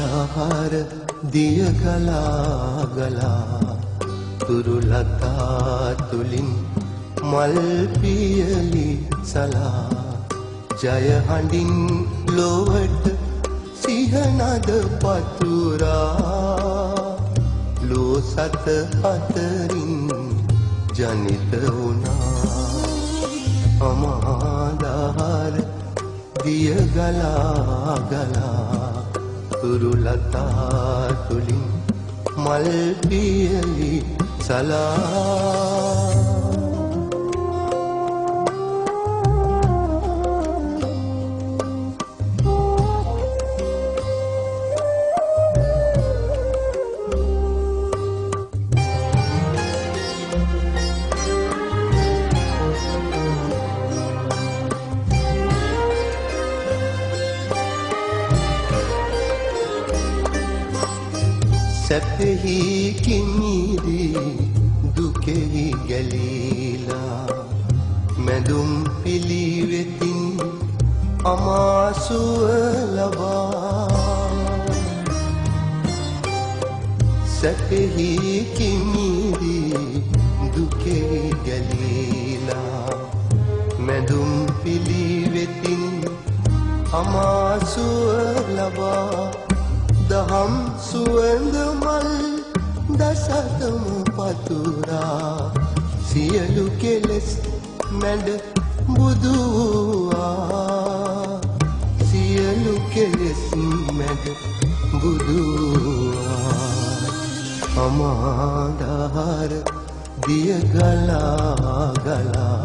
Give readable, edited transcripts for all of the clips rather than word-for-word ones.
අන්ධකාර දිය ගලා ගලා තුරුලතා තුලින් මල් පියලි සලා ජය හඬින් ලොවට සිහනද පතුරා ලෝ සත අතරින් ජනිත වුණා අමාදාර දිය ගලා ගලා තුරුලතා තුලින් මල් පියලි සලා සැපෙහි කිමිරි දුකෙහි ගැලීලා මැදුම් පිළිවෙතින් අමාසුව ලබා සැපෙහි කිමිරි දුකෙහි ගැලීලා මැදුම් පිළිවෙතින් අමාසුව ලබා දහම් සුවඳ මල් දසතම පතුරා සියලු කෙලෙස් මැඩ බුදුවා සියලු කෙලෙස් මැඩ බුදුවා අමාදාර දිය ගලා ගලා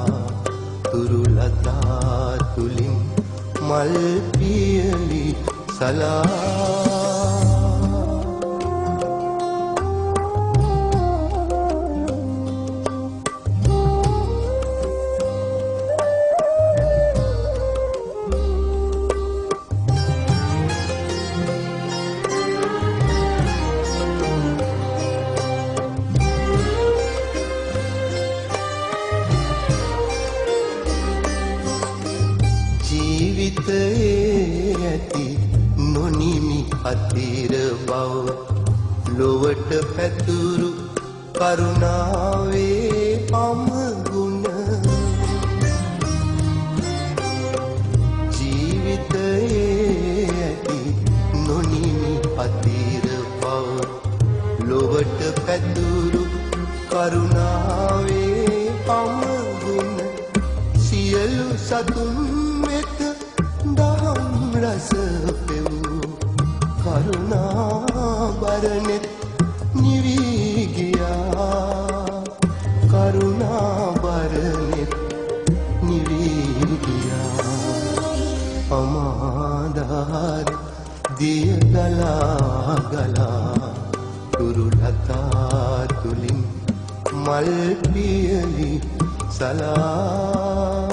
තුරුලතා තුලින් මල් පියලි සලා ජීවිතයේ ඇති නොනිමි අතිර බව ලොවට පැතුරු කරුණාවේ අමගුණ ජීවිතයේ ඇති නොනිමි අතිර බව ලොවට පැතුරු කරුණාවේ අමගුණ සියලු සතුන් දහම් රස පෙවූ කරුණා බරනෙත් නිවී ගියා කරුණා බරනෙත් නිවී ගියා අමාදාර දිය ගලා ගලා තුරුලතා තුලින් මල් පියලි සලා